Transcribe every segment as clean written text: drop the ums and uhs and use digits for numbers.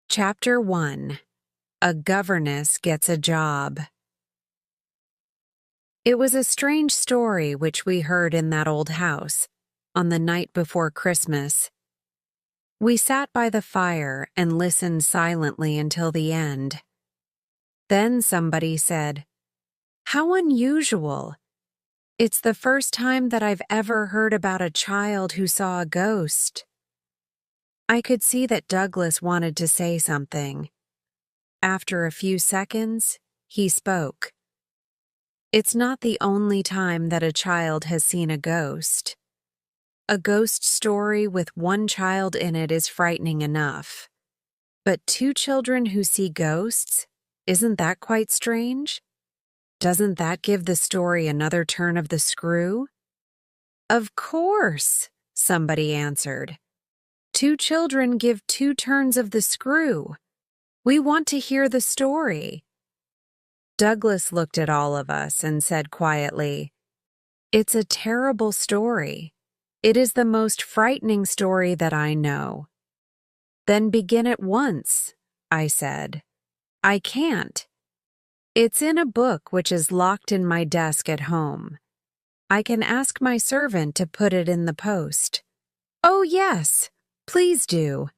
Chapter 1. A Governess Gets a Job. It was a strange story which we heard in that old house on the night before Christmas. We sat by the fire and listened silently until the end. Then somebody said, "How unusual! It's the first time that I've ever heard about a child who saw a ghost." I could see that Douglas wanted to say something. After a few seconds, he spoke. "It's not the only time that a child has seen a ghost. A ghost story with one child in it is frightening enough. But two children who see ghosts, isn't that quite strange? Doesn't that give the story another turn of the screw?" "Of course," somebody answered. "Two children give two turns of the screw. We want to hear the story." Douglas looked at all of us and said quietly, "It's a terrible story. It is the most frightening story that I know." "Then begin at once," I said. "I can't. It's in a book which is locked in my desk at home. I can ask my servant to put it in the post." "Oh, yes, please do."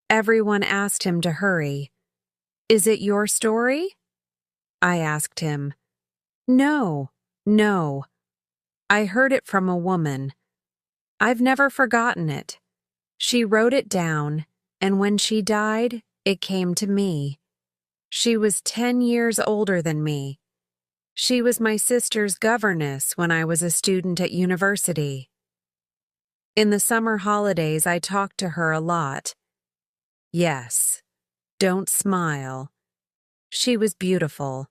Everyone asked him to hurry. "Is it your story?" I asked him. No. I heard it from a woman. I've never forgotten it. She wrote it down, and when she died, it came to me. She was 10 years older than me. She was my sister's governess when I was a student at university. In the summer holidays, I talked to her a lot. Yes, don't smile. She was beautiful.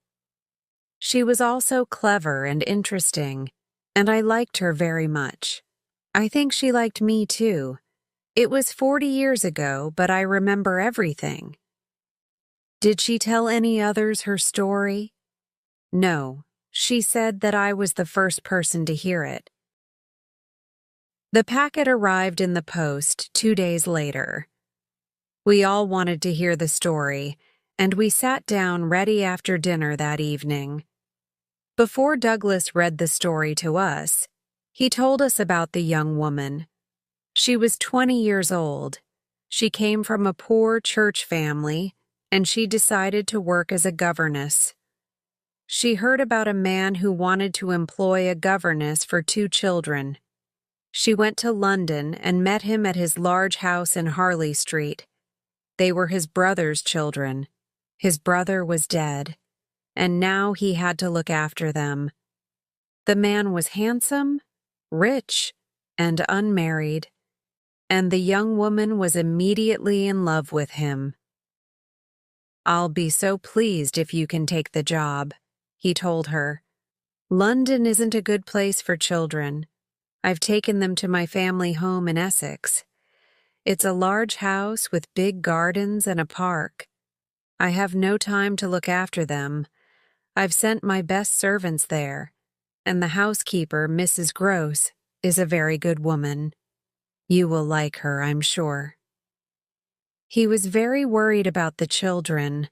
She was also clever and interesting, and I liked her very much. I think she liked me too. It was 40 years ago, but I remember everything. Did she tell any others her story? No, she said that I was the first person to hear it. The packet arrived in the post 2 days later. We all wanted to hear the story, and we sat down ready after dinner that evening. Before Douglas read the story to us, he told us about the young woman. She was 20 years old. She came from a poor church family, and she decided to work as a governess. She heard about a man who wanted to employ a governess for 2 children. She went to London and met him at his large house in Harley Street. They were his brother's children. His brother was dead, and now he had to look after them. The man was handsome, rich, and unmarried, and the young woman was immediately in love with him. "I'll be so pleased if you can take the job," he told her. "London isn't a good place for children. I've taken them to my family home in Essex. It's a large house with big gardens and a park. I have no time to look after them. I've sent my best servants there, and the housekeeper, Mrs. Gross, is a very good woman. You will like her, I'm sure." He was very worried about the children,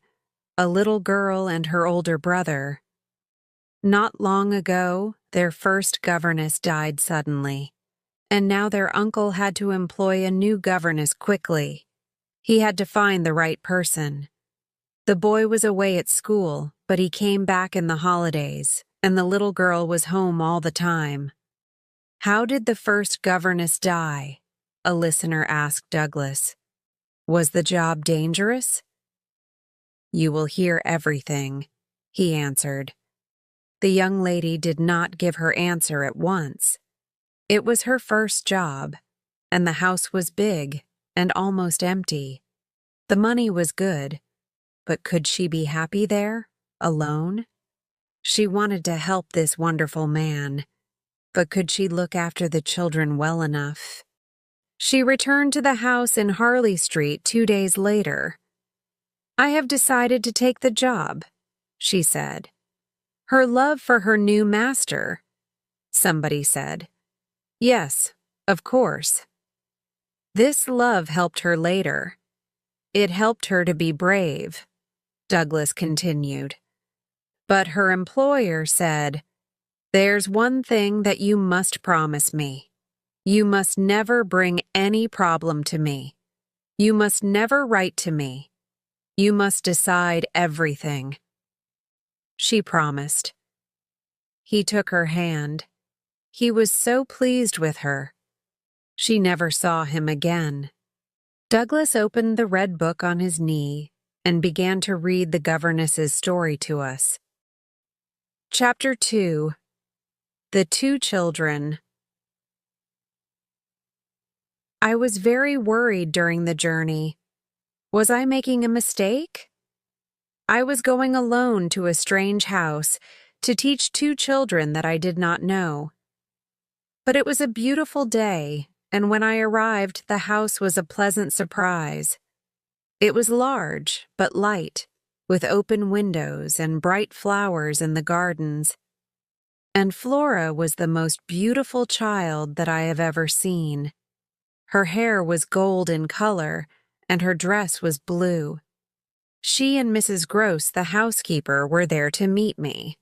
a little girl and her older brother. Not long ago, their first governess died suddenly, and now their uncle had to employ a new governess quickly. He had to find the right person. The boy was away at school, but he came back in the holidays, and the little girl was home all the time. "How did the first governess die?" a listener asked Douglas. "Was the job dangerous?" "You will hear everything," he answered. The young lady did not give her answer at once. It was her first job, and the house was big and almost empty. The money was good, but could she be happy there, alone? She wanted to help this wonderful man, but could she look after the children well enough? She returned to the house in Harley Street 2 days later. "I have decided to take the job," she said. "Her love for her new master," somebody said. "Yes, of course." This love helped her later. It helped her to be brave, Douglas continued. But her employer said, "There's one thing that you must promise me. You must never bring any problem to me. You must never write to me. You must decide everything." She promised. He took her hand. He was so pleased with her. She never saw him again. Douglas opened the red book on his knee and began to read the governess's story to us. Chapter 2. The Two Children. I was very worried during the journey. Was I making a mistake? I was going alone to a strange house to teach two children that I did not know. But it was a beautiful day, and when I arrived, the house was a pleasant surprise. It was large, but light, with open windows and bright flowers in the gardens. And Flora was the most beautiful child that I have ever seen. Her hair was gold in color, and her dress was blue. She and Mrs. Gross, the housekeeper, were there to meet me.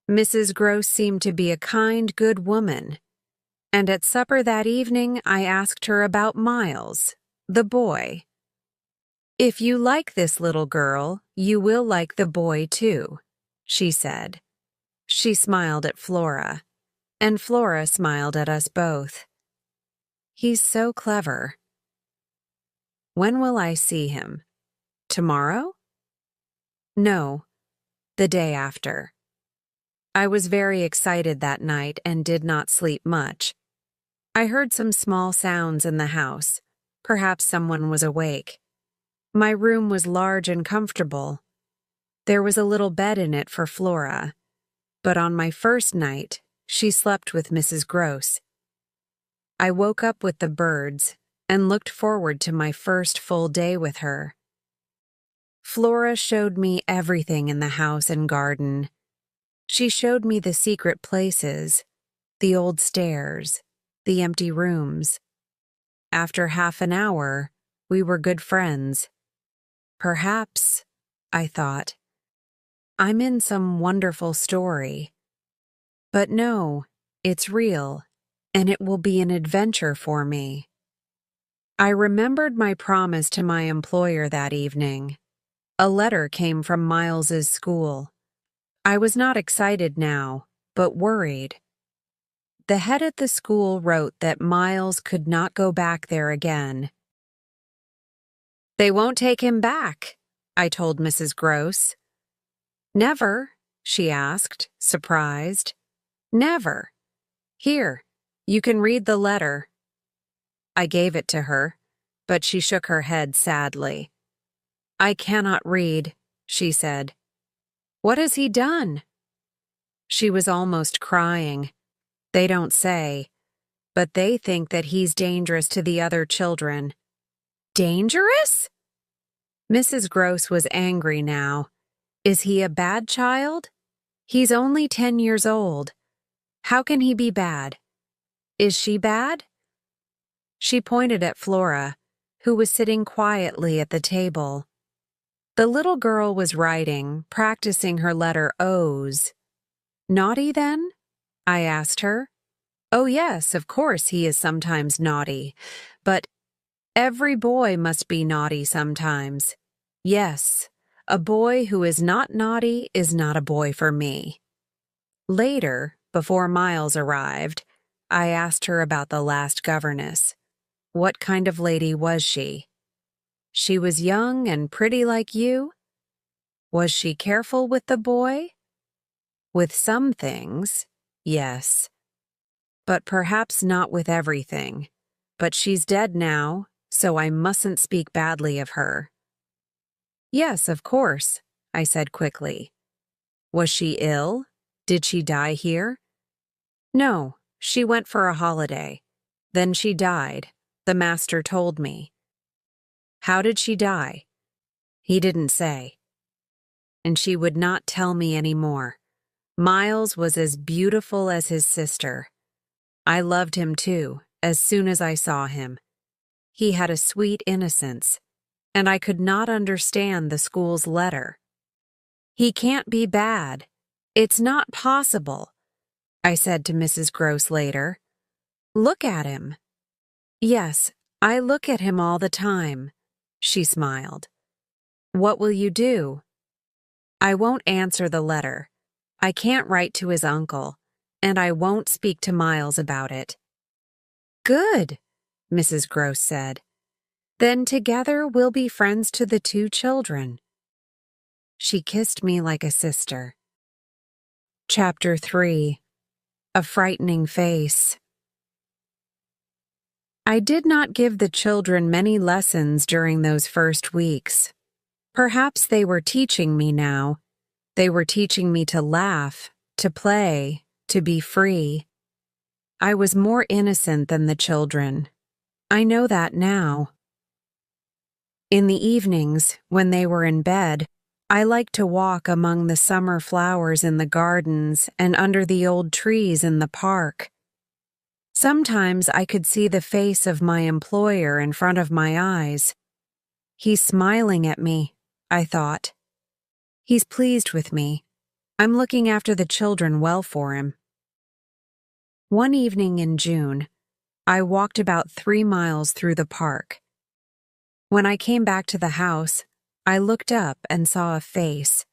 Mrs. Gross seemed to be a kind, good woman. And at supper that evening, I asked her about Miles, the boy. "If you like this little girl, you will like the boy too," she said. She smiled at Flora, and Flora smiled at us both. "He's so clever." "When will I see him? Tomorrow?" "No, the day after." I was very excited that night and did not sleep much. I heard some small sounds in the house. Perhaps someone was awake. My room was large and comfortable. There was a little bed in it for Flora, but on my first night, she slept with Mrs. Gross. I woke up with the birds and looked forward to my first full day with her. Flora showed me everything in the house and garden. She showed me the secret places, the old stairs, the empty rooms. After half an hour, we were good friends. Perhaps, I thought, I'm in some wonderful story. But no, it's real, and it will be an adventure for me. I remembered my promise to my employer that evening. A letter came from Miles's school. I was not excited now, but worried. The head at the school wrote that Miles could not go back there again. "They won't take him back," I told Mrs. Gross. "Never?" she asked, surprised. "Never. Here, you can read the letter." I gave it to her, but she shook her head sadly. "I cannot read," she said. "What has he done?" She was almost crying. They don't say, but they think that he's dangerous to the other children. Dangerous? Mrs. Gross was angry now. Is he a bad child? He's only 10 years old. How can he be bad? Is she bad? She pointed at Flora, who was sitting quietly at the table. The little girl was writing, practicing her letter O's. "Naughty, then?" I asked her. "Oh, yes, of course he is sometimes naughty, but every boy must be naughty sometimes. Yes, a boy who is not naughty is not a boy for me." Later, before Miles arrived, I asked her about the last governess. What kind of lady was she? She was young and pretty like you? Was she careful with the boy? With some things, yes. But perhaps not with everything. But she's dead now, so I mustn't speak badly of her. "Yes, of course," I said quickly. "Was she ill? Did she die here?" "No, she went for a holiday. Then she died, the master told me." "How did she die?" "He didn't say." And she would not tell me any more. Miles was as beautiful as his sister. I loved him too, as soon as I saw him. He had a sweet innocence, and I could not understand the school's letter. "He can't be bad. It's not possible," I said to Mrs. Gross later. "Look at him." "Yes, I look at him all the time," she smiled. "What will you do?" "I won't answer the letter. I can't write to his uncle, and I won't speak to Miles about it." "Good," Mrs. Gross said. "Then together we'll be friends to the two children." She kissed me like a sister. Chapter 3. A Frightening Face. I did not give the children many lessons during those first weeks. Perhaps they were teaching me now. They were teaching me to laugh, to play, to be free. I was more innocent than the children. I know that now. In the evenings, when they were in bed, I liked to walk among the summer flowers in the gardens and under the old trees in the park. Sometimes I could see the face of my employer in front of my eyes. "He's smiling at me," I thought. "He's pleased with me. I'm looking after the children well for him." One evening in June, I walked about 3 miles through the park. When I came back to the house, I looked up and saw a face.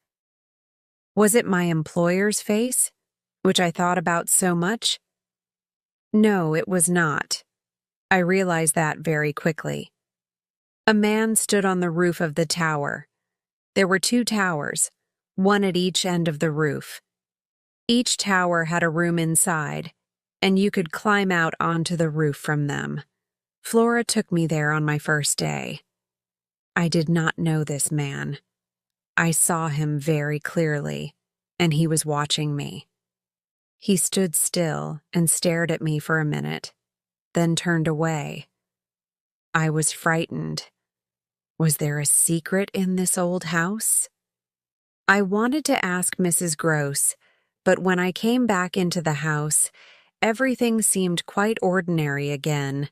Was it my employer's face, which I thought about so much? No, it was not. I realized that very quickly. A man stood on the roof of the tower. There were 2 towers, one at each end of the roof. Each tower had a room inside, and you could climb out onto the roof from them. Flora took me there on my first day. I did not know this man. I saw him very clearly, and he was watching me. He stood still and stared at me for a minute, then turned away. I was frightened. Was there a secret in this old house? I wanted to ask Mrs. Gross, but when I came back into the house, everything seemed quite ordinary again.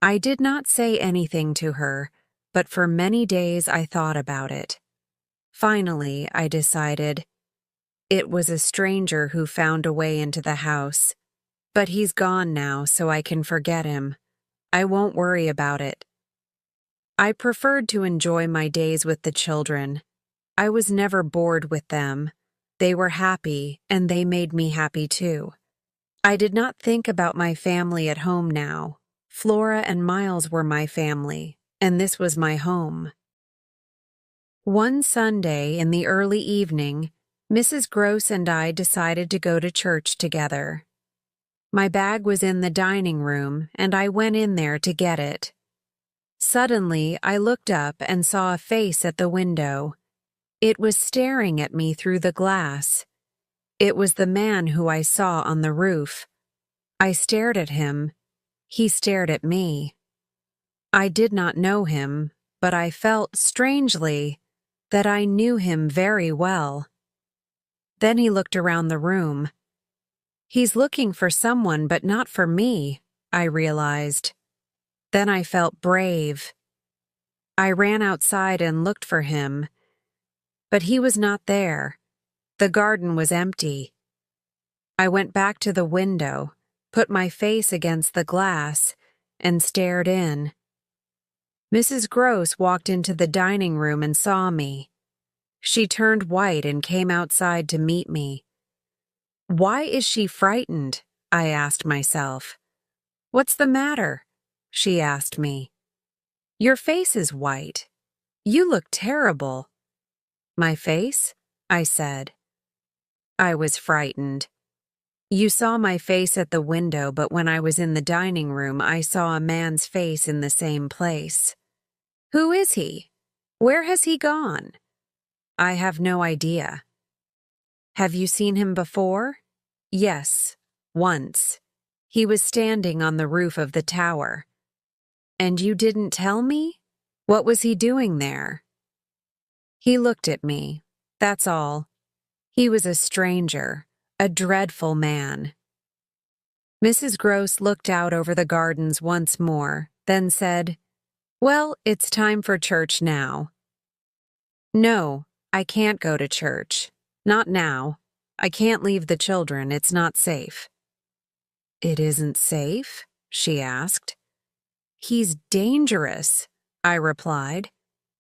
I did not say anything to her, but for many days I thought about it. Finally, I decided, it was a stranger who found a way into the house. But he's gone now, so I can forget him. I won't worry about it. I preferred to enjoy my days with the children. I was never bored with them. They were happy, and they made me happy too. I did not think about my family at home now. Flora and Miles were my family, and this was my home. One Sunday in the early evening, Mrs. Gross and I decided to go to church together. My bag was in the dining room, and I went in there to get it. Suddenly, I looked up and saw a face at the window. It was staring at me through the glass. It was the man who I saw on the roof. I stared at him. He stared at me. I did not know him, but I felt, strangely, that I knew him very well. Then he looked around the room. He's looking for someone, but not for me, I realized. Then I felt brave. I ran outside and looked for him, but he was not there. The garden was empty. I went back to the window, put my face against the glass, and stared in. Mrs. Gross walked into the dining room and saw me. She turned white and came outside to meet me. Why is she frightened? I asked myself. What's the matter? She asked me. Your face is white. You look terrible. My face? I said. I was frightened. You saw my face at the window, but when I was in the dining room, I saw a man's face in the same place. Who is he? Where has he gone? I have no idea. Have you seen him before? Yes, once. He was standing on the roof of the tower. And you didn't tell me? What was he doing there? He looked at me, that's all. He was a stranger, a dreadful man. Mrs. Gross looked out over the gardens once more, then said, Well, it's time for church now. No, I can't go to church. Not now. I can't leave the children. It's not safe. It isn't safe? She asked. He's dangerous, I replied.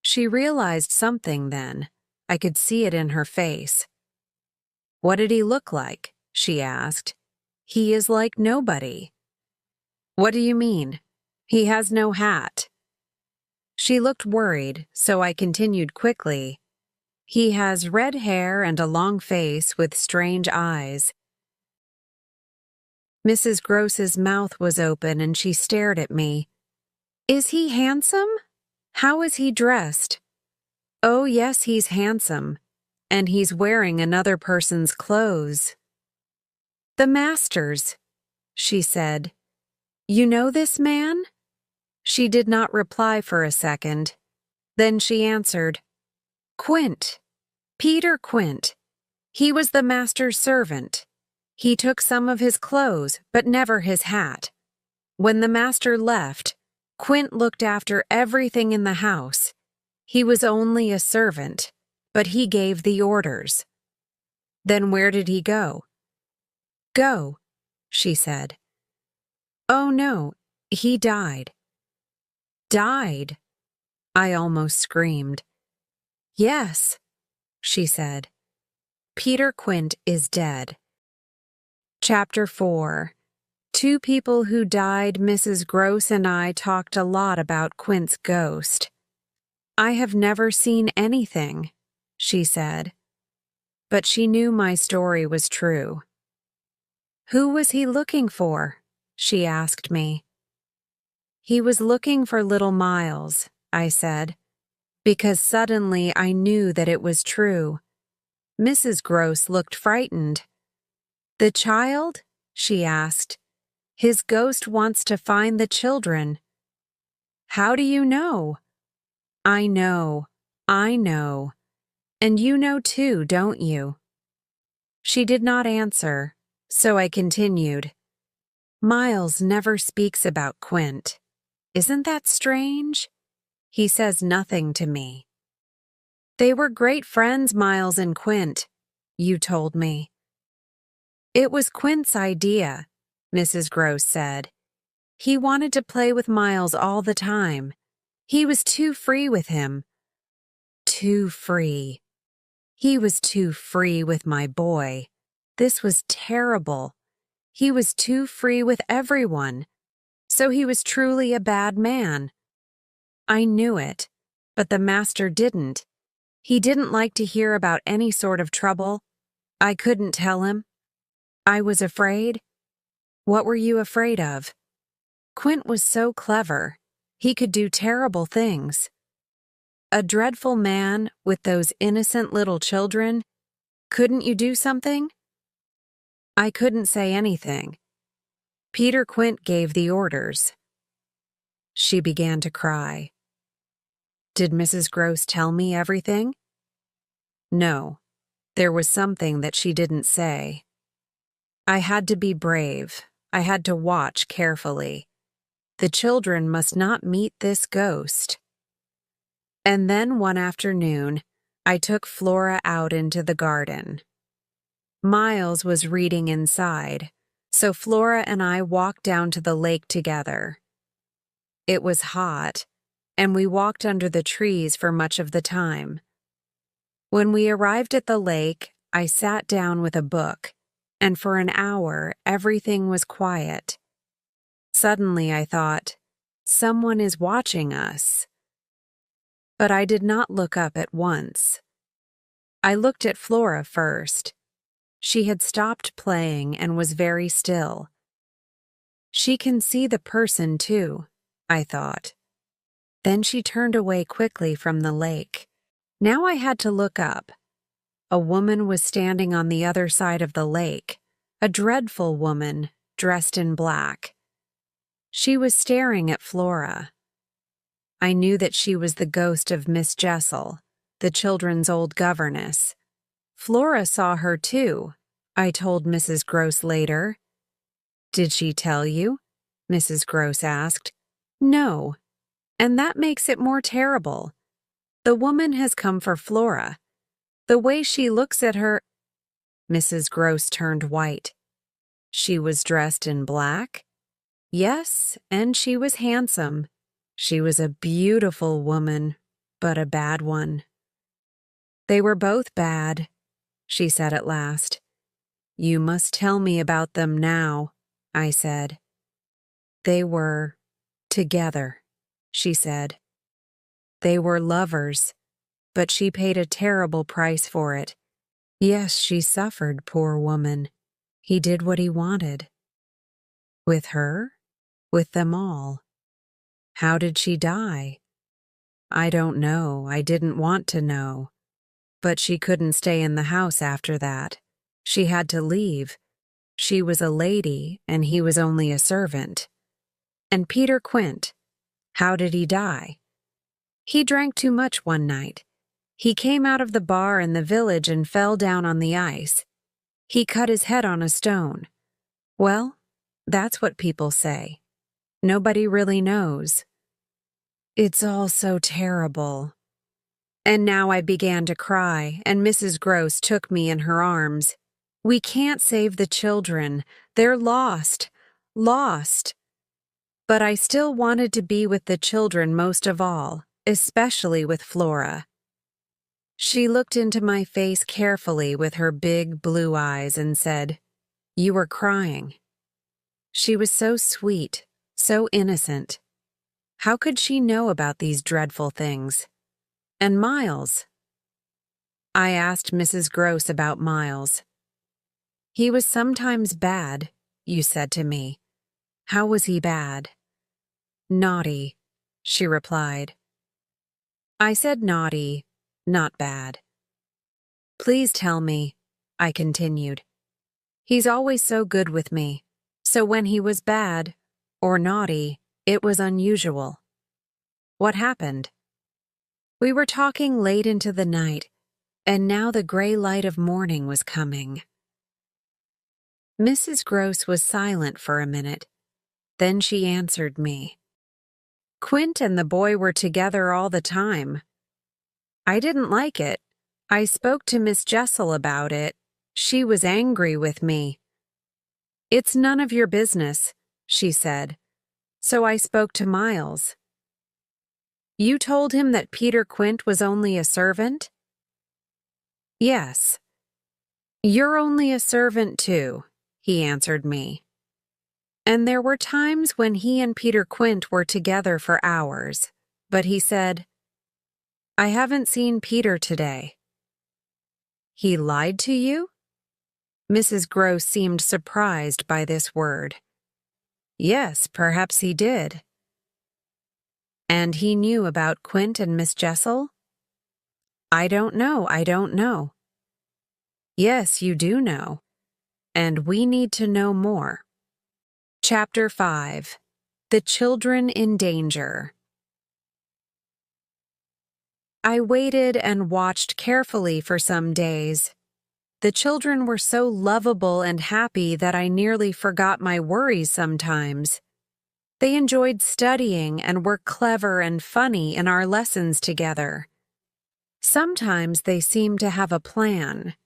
She realized something then. I could see it in her face. What did he look like? She asked. He is like nobody. What do you mean? He has no hat. She looked worried, so I continued quickly. He has red hair and a long face with strange eyes. Mrs. Gross's mouth was open and she stared at me. Is he handsome? How is he dressed? Oh, yes, he's handsome. And he's wearing another person's clothes. The master's, she said. You know this man? She did not reply for a second. Then she answered, Quint. Peter Quint. He was the master's servant. He took some of his clothes, but never his hat. When the master left, Quint looked after everything in the house. He was only a servant, but he gave the orders. Then where did he go? Go, she said. Oh no, he died. Died? I almost screamed. Yes, she said. Peter Quint is dead. Chapter 4. Two people who died. Mrs. Gross and I talked a lot about Quint's ghost. I have never seen anything, she said. But she knew my story was true. Who was he looking for? She asked me. He was looking for little Miles, I said, because suddenly I knew that it was true. Mrs. Gross looked frightened. The child? She asked. His ghost wants to find the children. How do you know? I know. And you know too, don't you? She did not answer, so I continued. Miles never speaks about Quint. Isn't that strange? He says nothing to me. They were great friends, Miles and Quint, you told me. It was Quint's idea, Mrs. Gross said. He wanted to play with Miles all the time. He was too free with him. Too free. He was too free with my boy. This was terrible. He was too free with everyone. So he was truly a bad man. I knew it, but the master didn't. He didn't like to hear about any sort of trouble. I couldn't tell him. I was afraid. What were you afraid of? Quint was so clever. He could do terrible things. A dreadful man with those innocent little children. Couldn't you do something? I couldn't say anything. Peter Quint gave the orders. She began to cry. Did Mrs. Gross tell me everything? No, there was something that she didn't say. I had to be brave. I had to watch carefully. The children must not meet this ghost. And then one afternoon, I took Flora out into the garden. Miles was reading inside, so Flora and I walked down to the lake together. It was hot, and we walked under the trees for much of the time. When we arrived at the lake, I sat down with a book, and for an hour everything was quiet. Suddenly I thought, someone is watching us. But I did not look up at once. I looked at Flora first. She had stopped playing and was very still. She can see the person too, I thought. Then she turned away quickly from the lake. Now I had to look up. A woman was standing on the other side of the lake, a dreadful woman dressed in black. She was staring at Flora. I knew that she was the ghost of Miss Jessel, the children's old governess. Flora saw her too, I told Mrs. Gross later. Did she tell you? Mrs. Gross asked. No. And that makes it more terrible. The woman has come for Flora. The way she looks at her—" Mrs. Gross turned white. She was dressed in black? Yes, and she was handsome. She was a beautiful woman, but a bad one. "They were both bad," she said at last. "You must tell me about them now," I said. "They were together," she said. "They were lovers, but she paid a terrible price for it. Yes, she suffered, poor woman. He did what he wanted." "With her? With them all? How did she die?" "I don't know. I didn't want to know. But she couldn't stay in the house after that. She had to leave. She was a lady, and he was only a servant." "And Peter Quint, how did he die?" "He drank too much one night. He came out of the bar in the village and fell down on the ice. He cut his head on a stone. Well, that's what people say. Nobody really knows." "It's all so terrible." And now I began to cry, and Mrs. Gross took me in her arms. "We can't save the children. They're lost. Lost." But I still wanted to be with the children most of all, especially with Flora. She looked into my face carefully with her big blue eyes and said, "You were crying." She was so sweet, so innocent. How could she know about these dreadful things? And Miles? I asked Mrs. Gross about Miles. "He was sometimes bad," you said to me. "How was he bad?" "Naughty," she replied. I said naughty, not bad. "Please tell me," I continued. "He's always so good with me, so when he was bad, or naughty, it was unusual. What happened?" We were talking late into the night, and now the gray light of morning was coming. Mrs. Gross was silent for a minute. Then she answered me. "Quint and the boy were together all the time. I didn't like it. I spoke to Miss Jessel about it. She was angry with me. 'It's none of your business,' she said. So I spoke to Miles." "You told him that Peter Quint was only a servant?" "Yes." "You're only a servant too," he answered me. And there were times when he and Peter Quint were together for hours, but he said, "I haven't seen Peter today." "He lied to you?" Mrs. Gross seemed surprised by this word. "Yes, perhaps he did." "And he knew about Quint and Miss Jessel?" I don't know. "Yes, you do know. And we need to know more." Chapter 5. The Children in Danger. I waited and watched carefully for some days. The children were so lovable and happy that I nearly forgot my worries sometimes. They enjoyed studying and were clever and funny in our lessons together. Sometimes they seemed to have a plan.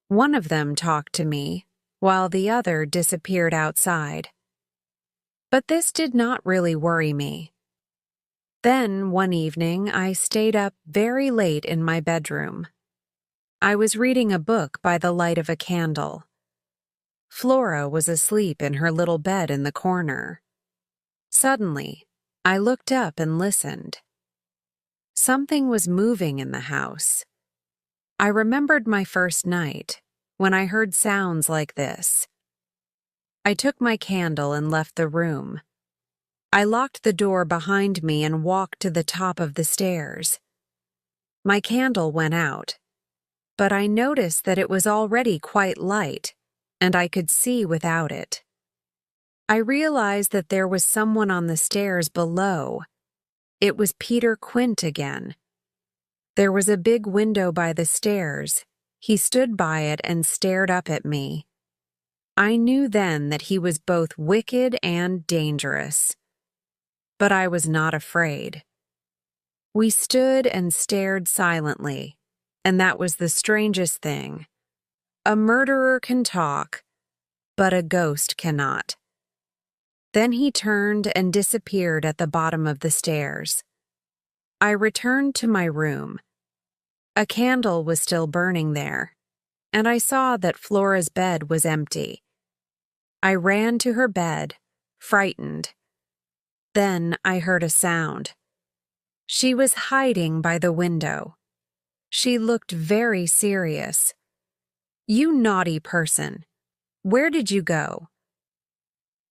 One of them talked to me, while the other disappeared outside. But this did not really worry me. Then, one evening, I stayed up very late in my bedroom. I was reading a book by the light of a candle. Flora was asleep in her little bed in the corner. Suddenly, I looked up and listened. Something was moving in the house. I remembered my first night, when I heard sounds like this. I took my candle and left the room. I locked the door behind me and walked to the top of the stairs. My candle went out, but I noticed that it was already quite light, and I could see without it. I realized that there was someone on the stairs below. It was Peter Quint again. There was a big window by the stairs. He stood by it and stared up at me. I knew then that he was both wicked and dangerous. But I was not afraid. We stood and stared silently, and that was the strangest thing. A murderer can talk, but a ghost cannot. Then he turned and disappeared at the bottom of the stairs. I returned to my room. A candle was still burning there, and I saw that Flora's bed was empty. I ran to her bed, frightened. Then I heard a sound. She was hiding by the window. She looked very serious. "You naughty person. Where did you go?"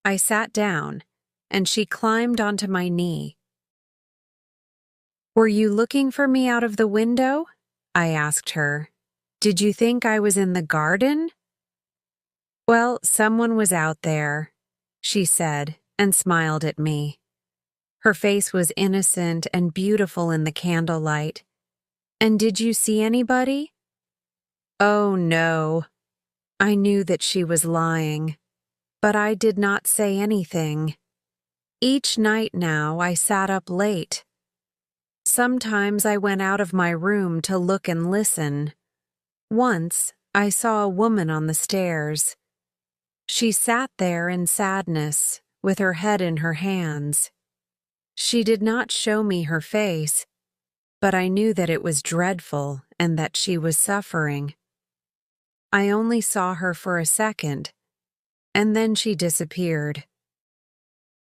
I sat down, and she climbed onto my knee. "Were you looking for me out of the window?" I asked her. "Did you think I was in the garden?" "Well, someone was out there," she said, and smiled at me. Her face was innocent and beautiful in the candlelight. "And did you see anybody?" "Oh, no." I knew that she was lying, but I did not say anything. Each night now I sat up late. Sometimes I went out of my room to look and listen. Once I saw a woman on the stairs. She sat there in sadness, with her head in her hands. She did not show me her face, but I knew that it was dreadful and that she was suffering. I only saw her for a second, and then she disappeared.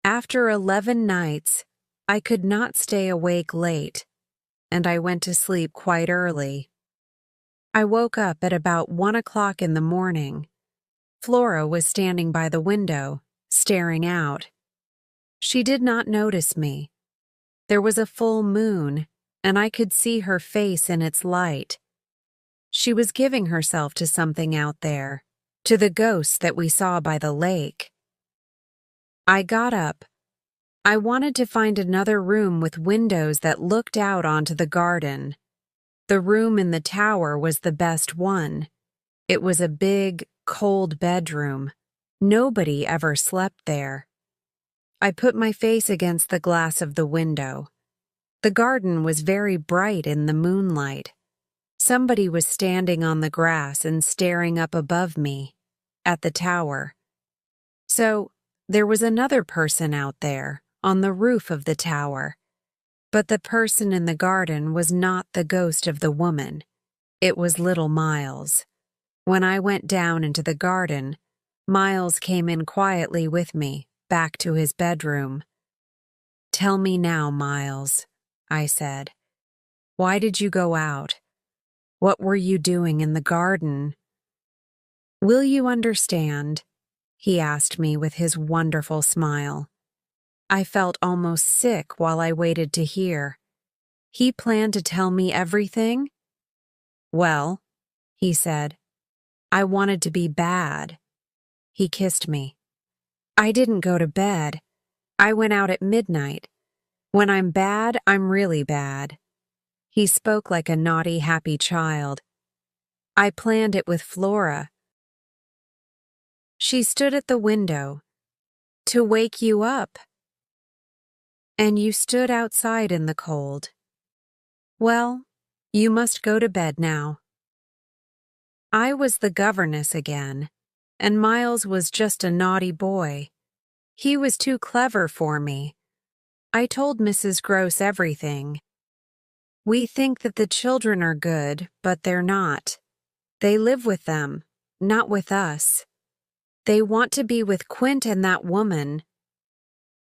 After 11 nights, I could not stay awake late, and I went to sleep quite early. I woke up at about 1 o'clock in the morning. Flora was standing by the window, staring out. She did not notice me. There was a full moon, and I could see her face in its light. She was giving herself to something out there, to the ghosts that we saw by the lake. I got up. I wanted to find another room with windows that looked out onto the garden. The room in the tower was the best one. It was a big, cold bedroom. Nobody ever slept there. I put my face against the glass of the window. The garden was very bright in the moonlight. Somebody was standing on the grass and staring up above me, at the tower. So, there was another person out there, on the roof of the tower. But the person in the garden was not the ghost of the woman. It was little Miles. When I went down into the garden, Miles came in quietly with me, back to his bedroom. "Tell me now, Miles," I said. "Why did you go out? What were you doing in the garden?" "Will you understand?" he asked me with his wonderful smile. I felt almost sick while I waited to hear. He planned to tell me everything? "Well," he said, "I wanted to be bad." He kissed me. "I didn't go to bed. I went out at midnight. When I'm bad, I'm really bad." He spoke like a naughty, happy child. "I planned it with Flora. She stood at the window to wake you up. And you stood outside in the cold. Well, you must go to bed now." I was the governess again, and Miles was just a naughty boy. He was too clever for me. I told Mrs. Gross everything. "We think that the children are good, but they're not. They live with them, not with us. They want to be with Quint and that woman."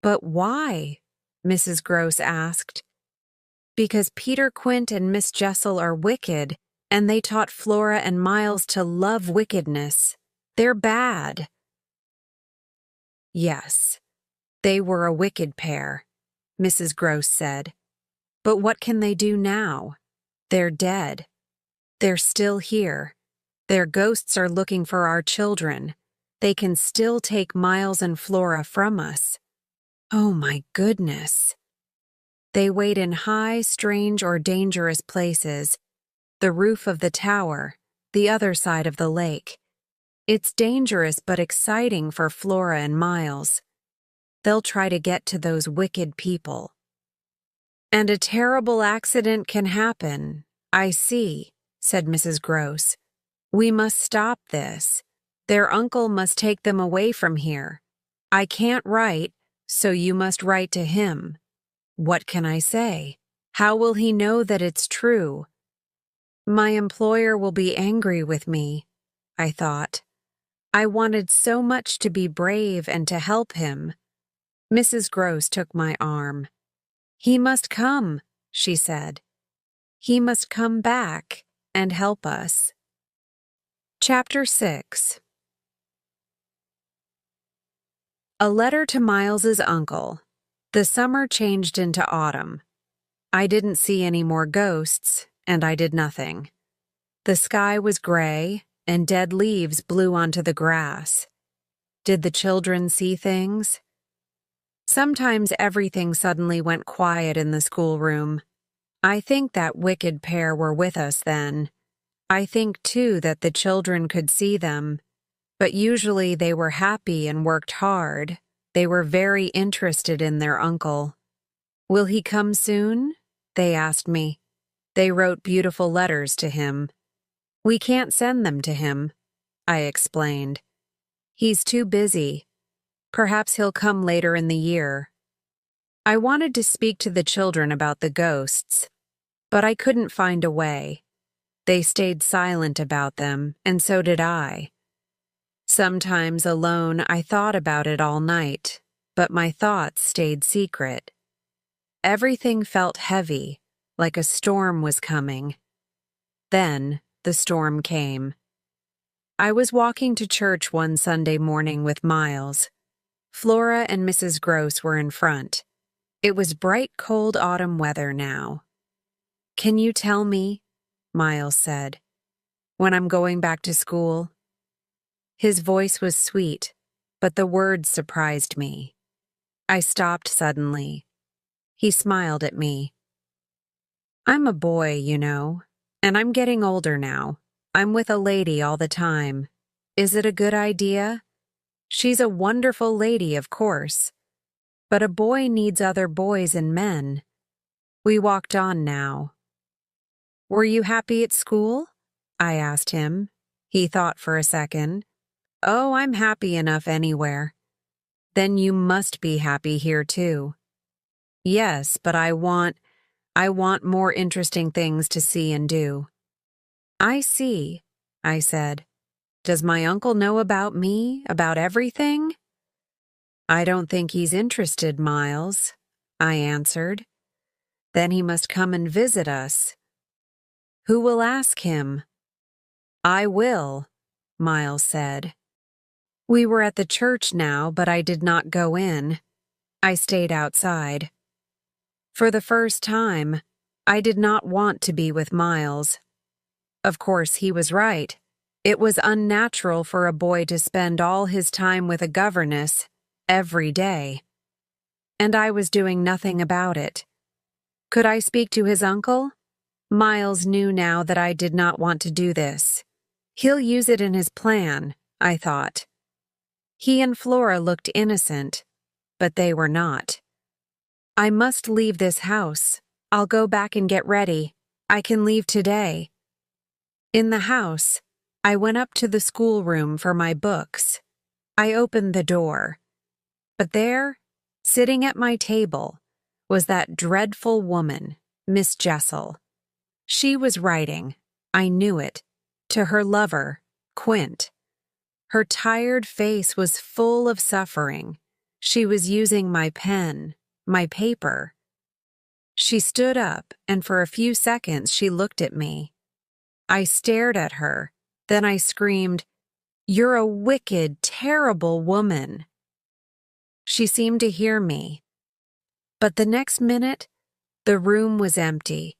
"But why?" Mrs. Gross asked. "Because Peter Quint and Miss Jessel are wicked, and they taught Flora and Miles to love wickedness. They're bad." "Yes, they were a wicked pair," Mrs. Gross said. "But what can they do now? They're dead. They're still here. Their ghosts are looking for our children. They can still take Miles and Flora from us." Oh my goodness. They wait in high, strange, or dangerous places. The roof of the tower, the other side of the lake. It's dangerous but exciting for Flora and Miles. They'll try to get to those wicked people. And a terrible accident can happen. I see, said Mrs. Gross. We must stop this. Their uncle must take them away from here. I can't write, so you must write to him. What can I say? How will he know that it's true? My employer will be angry with me, I thought. I wanted so much to be brave and to help him. Mrs. Gross took my arm. He must come, she said. He must come back and help us. Chapter 6. A letter to Miles's uncle. The summer changed into autumn. I didn't see any more ghosts, and I did nothing. The sky was gray, and dead leaves blew onto the grass. Did the children see things? Sometimes everything suddenly went quiet in the schoolroom. I think that wicked pair were with us then. I think, too, that the children could see them, but usually they were happy and worked hard. They were very interested in their uncle. Will he come soon? They asked me. They wrote beautiful letters to him. We can't send them to him, I explained. He's too busy. Perhaps he'll come later in the year. I wanted to speak to the children about the ghosts, but I couldn't find a way. They stayed silent about them, and so did I. Sometimes alone I thought about it all night, but my thoughts stayed secret. Everything felt heavy, like a storm was coming. Then the storm came. I was walking to church one Sunday morning with Miles. Flora and Mrs. Gross were in front. It was bright, cold autumn weather now. Can you tell me, Miles said, when I'm going back to school? His voice was sweet, but the words surprised me. I stopped suddenly. He smiled at me. I'm a boy, you know, and I'm getting older now. I'm with a lady all the time. Is it a good idea? She's a wonderful lady, of course. But a boy needs other boys and men. We walked on now. Were you happy at school? I asked him. He thought for a second. Oh, I'm happy enough anywhere. Then you must be happy here too. Yes, but I want more interesting things to see and do. I see, I said. Does my uncle know about me, about everything? I don't think he's interested, Miles, I answered. Then he must come and visit us. Who will ask him? I will, Miles said. We were at the church now, but I did not go in. I stayed outside. For the first time, I did not want to be with Miles. Of course, he was right. It was unnatural for a boy to spend all his time with a governess every day. And I was doing nothing about it. Could I speak to his uncle? Miles knew now that I did not want to do this. He'll use it in his plan, I thought. He and Flora looked innocent, but they were not. I must leave this house. I'll go back and get ready. I can leave today. In the house, I went up to the schoolroom for my books. I opened the door. But there, sitting at my table, was that dreadful woman, Miss Jessel. She was writing, I knew it, to her lover, Quint. Her tired face was full of suffering. She was using my pen, my paper. She stood up, and for a few seconds she looked at me. I stared at her. Then I screamed, "You're a wicked, terrible woman." She seemed to hear me. But the next minute, the room was empty,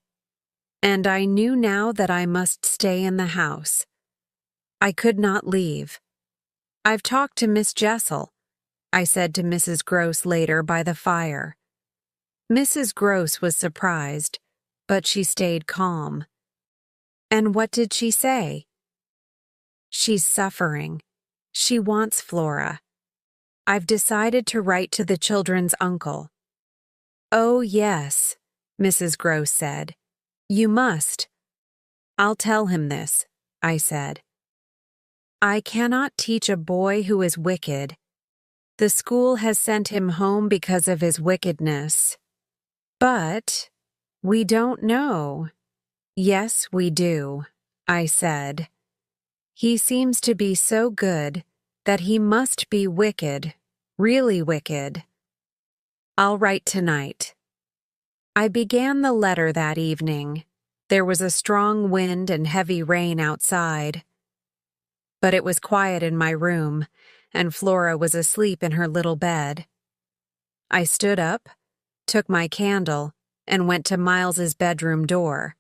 and I knew now that I must stay in the house. I could not leave. I've talked to Miss Jessel, I said to Mrs. Gross later by the fire. Mrs. Gross was surprised, but she stayed calm. And what did she say? She's suffering. She wants Flora. I've decided to write to the children's uncle. Oh, yes, Mrs. Gross said. You must. I'll tell him this, I said. I cannot teach a boy who is wicked. The school has sent him home because of his wickedness. But we don't know. Yes, we do, I said. He seems to be so good that he must be wicked, really wicked. I'll write tonight. I began the letter that evening. There was a strong wind and heavy rain outside. But it was quiet in my room, and Flora was asleep in her little bed. I stood up, took my candle, and went to Miles's bedroom door.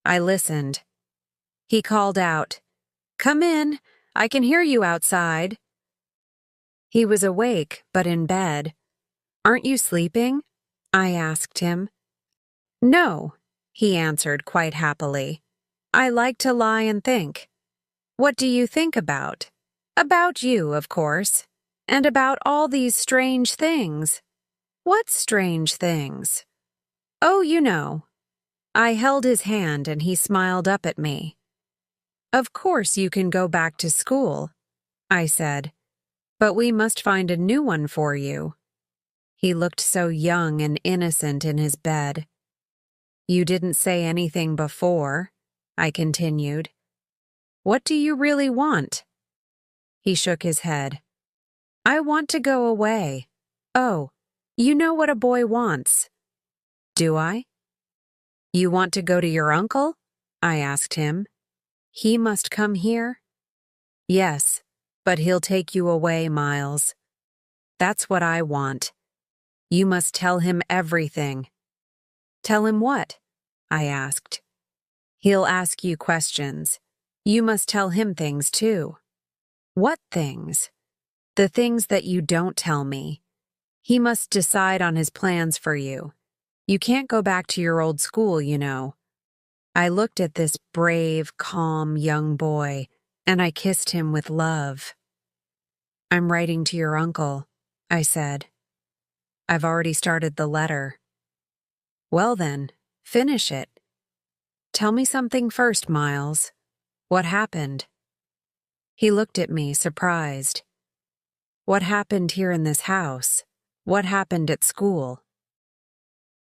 I listened. He called out, "Come in, I can hear you outside." He was awake, but in bed. "Aren't you sleeping?" I asked him. "No," he answered quite happily. "I like to lie and think." "What do you think about?" "About you, of course, and about all these strange things." "What strange things?" "Oh, you know." I held his hand and he smiled up at me. "Of course you can go back to school," I said, "but we must find a new one for you." He looked so young and innocent in his bed. "You didn't say anything before," I continued. "What do you really want?" He shook his head. "I want to go away." "Oh, you know what a boy wants." "Do I?" "You want to go to your uncle?" I asked him. "He must come here?" "Yes, but he'll take you away, Miles." "That's what I want. You must tell him everything." "Tell him what?" I asked. "He'll ask you questions. You must tell him things too." "What things?" "The things that you don't tell me. He must decide on his plans for you. You can't go back to your old school, you know." I looked at this brave, calm young boy, and I kissed him with love. "I'm writing to your uncle," I said. "I've already started the letter." "Well then, finish it. Tell me something first, Miles. What happened?" He looked at me, surprised. "What happened here in this house? What happened at school?"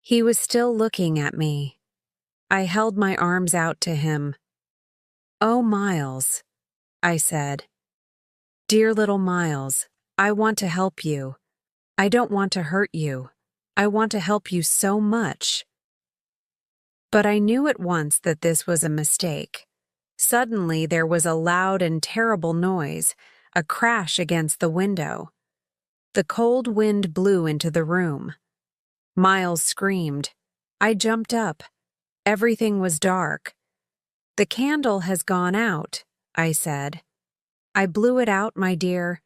He was still looking at me. I held my arms out to him. "Oh, Miles," I said. "Dear little Miles, I want to help you. I don't want to hurt you. I want to help you so much." But I knew at once that this was a mistake. Suddenly there was a loud and terrible noise, a crash against the window. The cold wind blew into the room. Miles screamed. I jumped up. Everything was dark. "The candle has gone out," I said. "I blew it out, my dear,"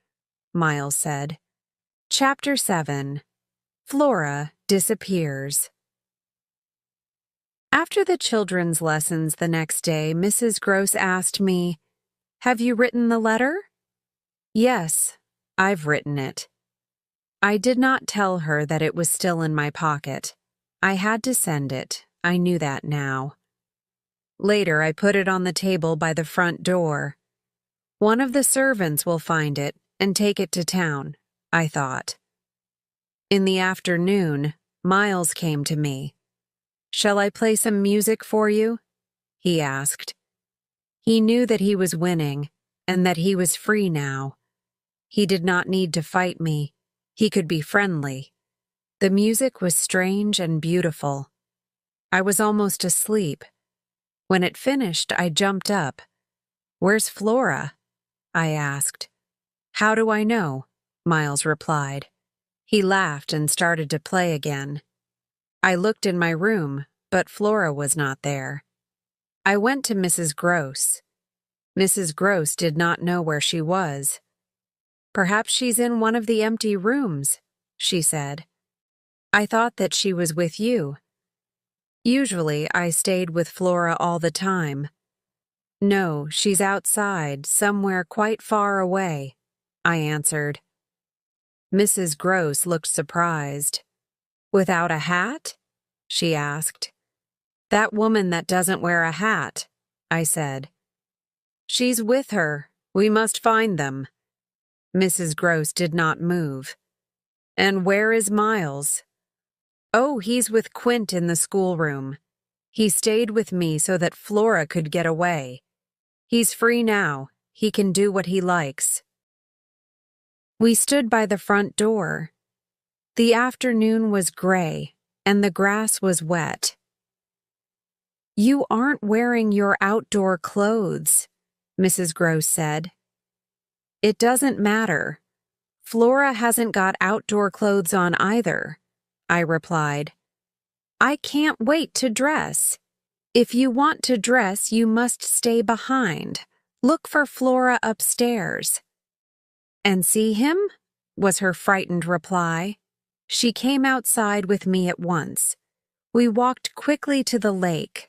Miles said. Chapter 7. Flora Disappears. After the children's lessons the next day, Mrs. Gross asked me, "Have you written the letter?" "Yes, I've written it." I did not tell her that it was still in my pocket. I had to send it. I knew that now. Later, I put it on the table by the front door. One of the servants will find it and take it to town, I thought. In the afternoon, Miles came to me. "Shall I play some music for you?" he asked. He knew that he was winning and that he was free now. He did not need to fight me. He could be friendly. The music was strange and beautiful. I was almost asleep. When it finished, I jumped up. "Where's Flora?" I asked. "How do I know?" Miles replied. He laughed and started to play again. I looked in my room, but Flora was not there. I went to Mrs. Gross. Mrs. Gross did not know where she was. "Perhaps she's in one of the empty rooms," she said. "I thought that she was with you." "Usually I stayed with Flora all the time." "No, she's outside, somewhere quite far away," I answered. Mrs. Gross looked surprised. "Without a hat?" she asked. That woman that doesn't wear a hat, I said. She's with her. We must find them. Mrs. Gross did not move. And where is Miles? Oh, he's with Quint in the schoolroom. He stayed with me so that Flora could get away. He's free now. He can do what he likes. We stood by the front door. The afternoon was gray, and the grass was wet. You aren't wearing your outdoor clothes, Mrs. Gross said. It doesn't matter. Flora hasn't got outdoor clothes on either, I replied. I can't wait to dress. If you want to dress, you must stay behind. Look for Flora upstairs. And see him? Was her frightened reply. She came outside with me at once. We walked quickly to the lake.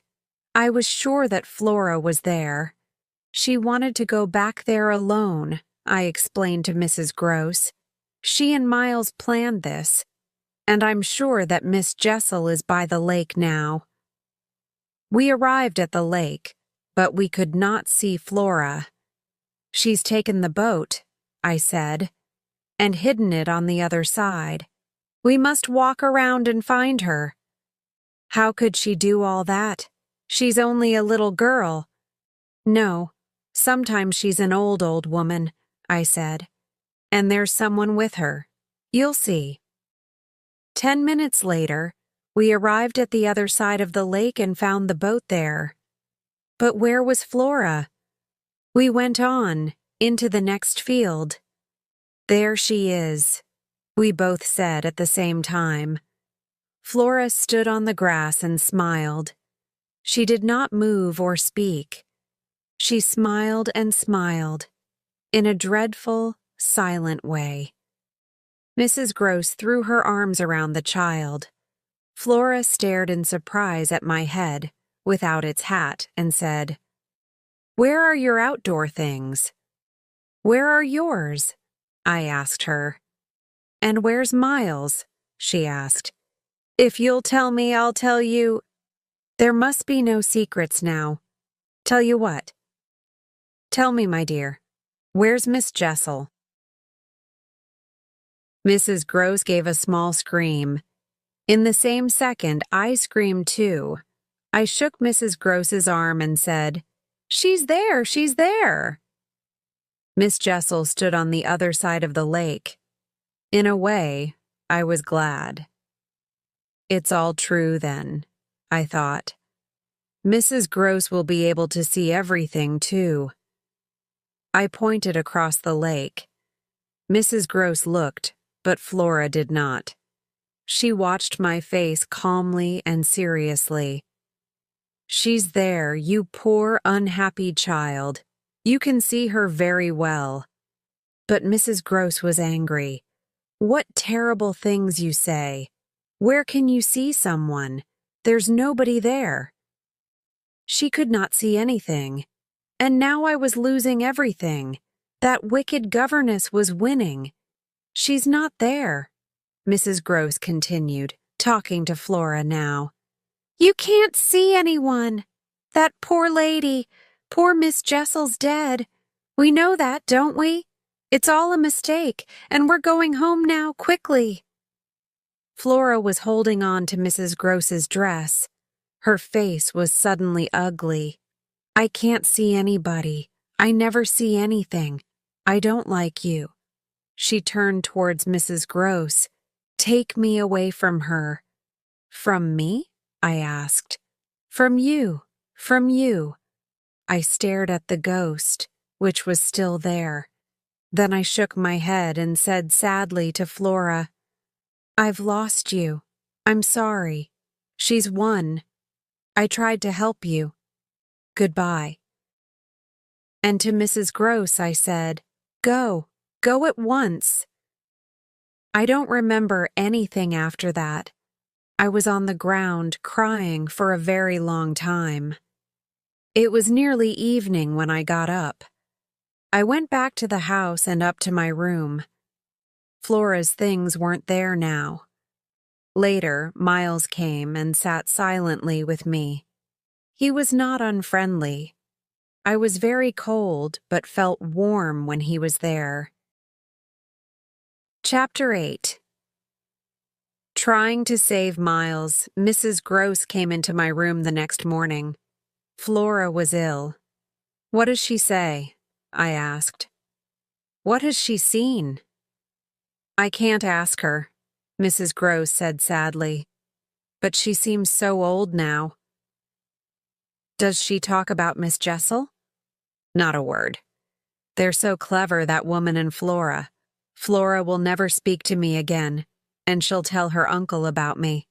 I was sure that Flora was there. She wanted to go back there alone, I explained to Mrs. Gross. She and Miles planned this, and I'm sure that Miss Jessel is by the lake now. We arrived at the lake, but we could not see Flora. She's taken the boat, I said, and hidden it on the other side. We must walk around and find her. How could she do all that? She's only a little girl. No, sometimes she's an old woman, I said. And there's someone with her. You'll see. 10 minutes later, we arrived at the other side of the lake and found the boat there. But where was Flora? We went on, into the next field. There she is, we both said at the same time. Flora stood on the grass and smiled. She did not move or speak. She smiled and smiled, in a dreadful, silent way. Mrs. Gross threw her arms around the child. Flora stared in surprise at my head, without its hat, and said, Where are your outdoor things? Where are yours? I asked her. And where's Miles? She asked. If you'll tell me, I'll tell you. There must be no secrets now. Tell you what. Tell me, my dear, where's Miss Jessel? Mrs. Gross gave a small scream. In the same second, I screamed too. I shook Mrs. Gross's arm and said, She's there, she's there. Miss Jessel stood on the other side of the lake. In a way, I was glad. It's all true then, I thought. Mrs. Gross will be able to see everything too. I pointed across the lake. Mrs. Gross looked, but Flora did not. She watched my face calmly and seriously. She's there, you poor, unhappy child. You can see her very well. But Mrs. Gross was angry. What terrible things you say. Where can you see someone? There's nobody there. She could not see anything. And now I was losing everything. That wicked governess was winning. She's not there, Mrs. Gross continued, talking to Flora now. You can't see anyone. That poor lady, poor Miss Jessel's dead. We know that, don't we? It's all a mistake, and we're going home now, quickly. Flora was holding on to Mrs. Gross's dress. Her face was suddenly ugly. I can't see anybody. I never see anything. I don't like you. She turned towards Mrs. Gross. Take me away from her. From me? I asked. From you. From you. I stared at the ghost, which was still there. Then I shook my head and said sadly to Flora, I've lost you. I'm sorry. She's won. I tried to help you. Goodbye. And to Mrs. Gross I said, Go. Go at once. I don't remember anything after that. I was on the ground crying for a very long time. It was nearly evening when I got up. I went back to the house and up to my room. Flora's things weren't there now. Later, Miles came and sat silently with me. He was not unfriendly. I was very cold, but felt warm when he was there. Chapter 8. Trying to save Miles, Mrs. Gross came into my room the next morning. Flora was ill. "What does she say?" I asked. "What has she seen?" "I can't ask her," Mrs. Gross said sadly. "But she seems so old now." "Does she talk about Miss Jessel?" "Not a word. They're so clever, that woman and Flora. Flora will never speak to me again, and she'll tell her uncle about me.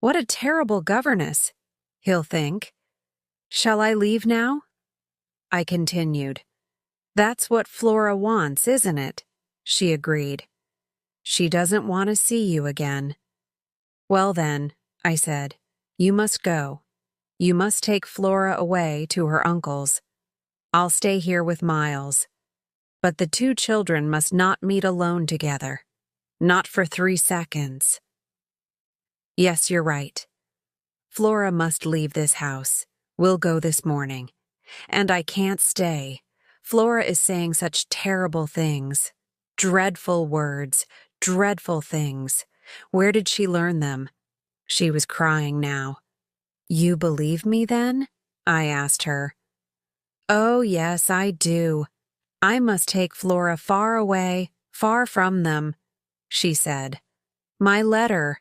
What a terrible governess, he'll think. Shall I leave now?" I continued. "That's what Flora wants, isn't it?" She agreed. "She doesn't want to see you again." "Well then," I said, "you must go. You must take Flora away to her uncle's. I'll stay here with Miles. But the two children must not meet alone together. Not for 3 seconds." "Yes, you're right. Flora must leave this house. We'll go this morning. And I can't stay. Flora is saying such terrible things. Dreadful words, dreadful things. Where did she learn them?" She was crying now. "You believe me then?" I asked her. "Oh, yes, I do. I must take Flora far away, far from them," she said. "My letter.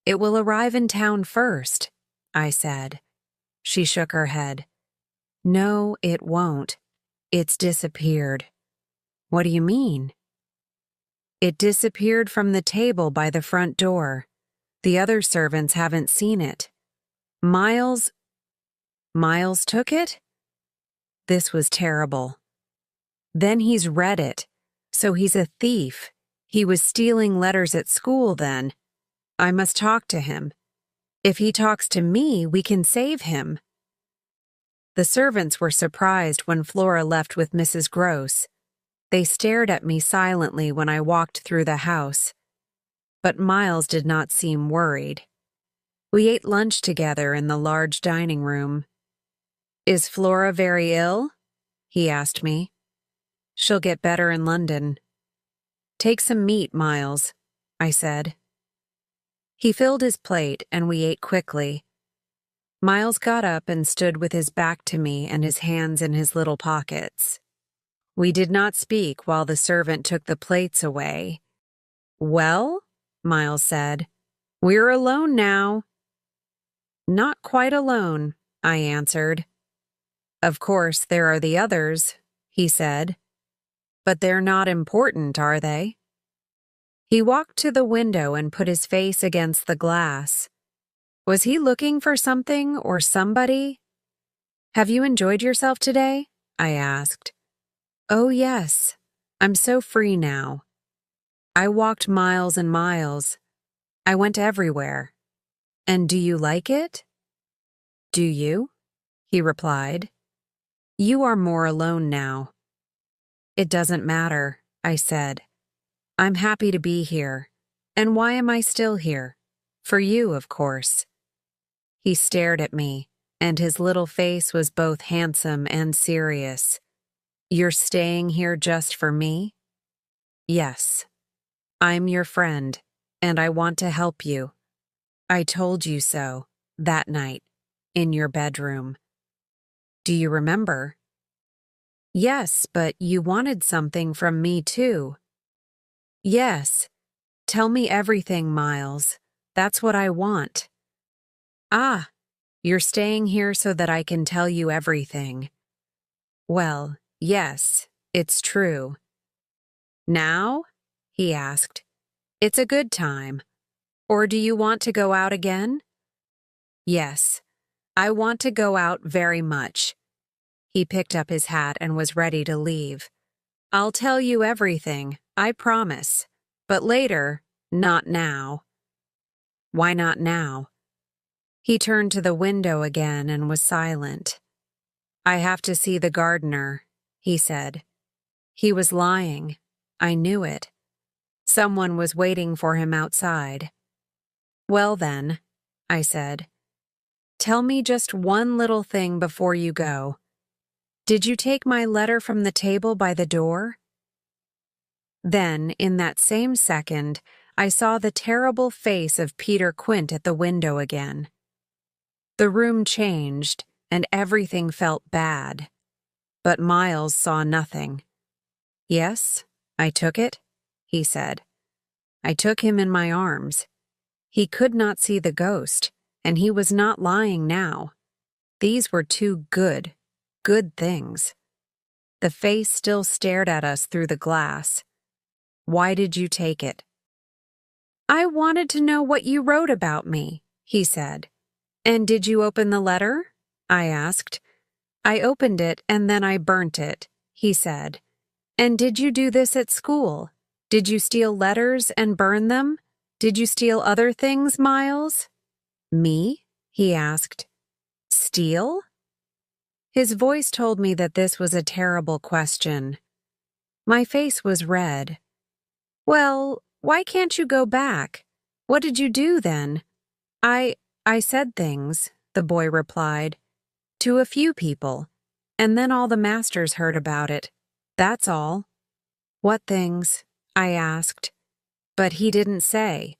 It will arrive in town first," I said. She shook her head. "No, it won't. It's disappeared." "What do you mean?" "It disappeared from the table by the front door. The other servants haven't seen it. Miles took it?" This was terrible. "Then he's read it. So he's a thief. He was stealing letters at school then. I must talk to him. If he talks to me, we can save him." The servants were surprised when Flora left with Mrs. Gross. They stared at me silently when I walked through the house. But Miles did not seem worried. We ate lunch together in the large dining room. "Is Flora very ill?" he asked me. "She'll get better in London." "Take some meat, Miles," I said. He filled his plate and we ate quickly. Miles got up and stood with his back to me and his hands in his little pockets. We did not speak while the servant took the plates away. "Well," Miles said, "we're alone now." "Not quite alone," I answered. "Of course, there are the others," he said. "But they're not important, are they?" He walked to the window and put his face against the glass. Was he looking for something or somebody? "Have you enjoyed yourself today?" I asked. "Oh, yes. I'm so free now. I walked miles and miles. I went everywhere. And do you like it?" "Do you?" he replied. "You are more alone now." "It doesn't matter," I said. "I'm happy to be here. And why am I still here? For you, of course." He stared at me, and his little face was both handsome and serious. "You're staying here just for me?" "Yes. I'm your friend, and I want to help you. I told you so, that night, in your bedroom. Do you remember?" "Yes, but you wanted something from me too." "Yes. Tell me everything, Miles. That's what I want." "Ah, you're staying here so that I can tell you everything." "Well, yes, it's true." "Now?" he asked. "It's a good time. Or do you want to go out again?" "Yes, I want to go out very much." He picked up his hat and was ready to leave. "I'll tell you everything, I promise. But later, not now." "Why not now?" He turned to the window again and was silent. "I have to see the gardener," he said. He was lying. I knew it. Someone was waiting for him outside. Well then, I said, tell me just one little thing before you go. Did you take my letter from the table by the door? Then, in that same second, I saw the terrible face of Peter Quint at the window again. The room changed, and everything felt bad. But Miles saw nothing. Yes, I took it, he said. I took him in my arms. He could not see the ghost, and he was not lying now. These were two good things. The face still stared at us through the glass. Why did you take it? I wanted to know what you wrote about me, he said. And did you open the letter? I asked. I opened it and then I burnt it, he said. And did you do this at school? Did you steal letters and burn them? Did you steal other things, Miles? Me? He asked. Steal? His voice told me that this was a terrible question. My face was red. Well, why can't you go back? What did you do then? I said things, the boy replied, to a few people, and then all the masters heard about it. That's all. What things? I asked, but he didn't say.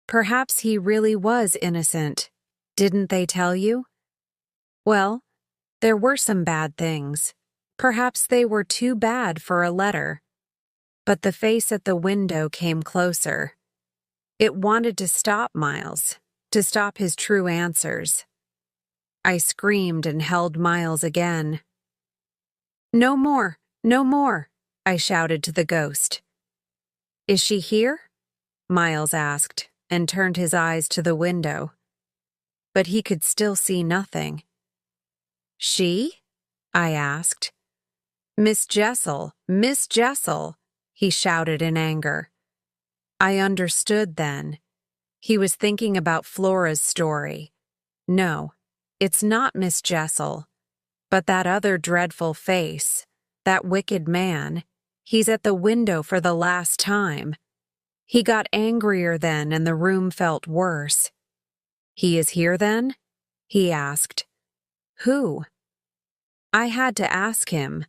Perhaps he really was innocent. Didn't they tell you? Well, there were some bad things. Perhaps they were too bad for a letter. But the face at the window came closer. It wanted to stop Miles, to stop his true answers. I screamed and held Miles again. No more, no more, I shouted to the ghost. Is she here? Miles asked and turned his eyes to the window. But he could still see nothing. She? I asked. Miss Jessel, Miss Jessel, he shouted in anger. I understood then. He was thinking about Flora's story. No, it's not Miss Jessel, but that other dreadful face, that wicked man. He's at the window for the last time. He got angrier then and the room felt worse. He is here then? He asked. Who? I had to ask him.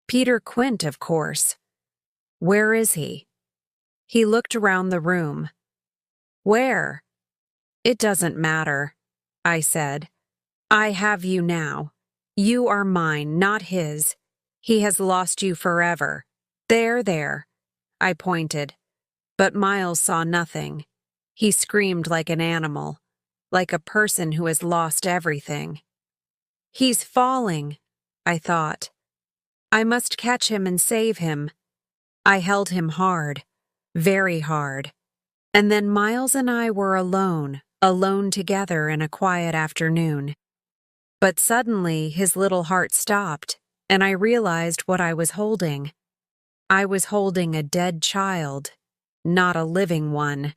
Peter Quint, of course. Where is he? He looked around the room. Where? It doesn't matter, I said. I have you now. You are mine, not his. He has lost you forever. There, there. I pointed. But Miles saw nothing. He screamed like an animal, like a person who has lost everything. He's falling, I thought. I must catch him and save him. I held him hard, very hard. And then Miles and I were alone together in a quiet afternoon. But suddenly his little heart stopped, and I realized what I was holding. I was holding a dead child, not a living one.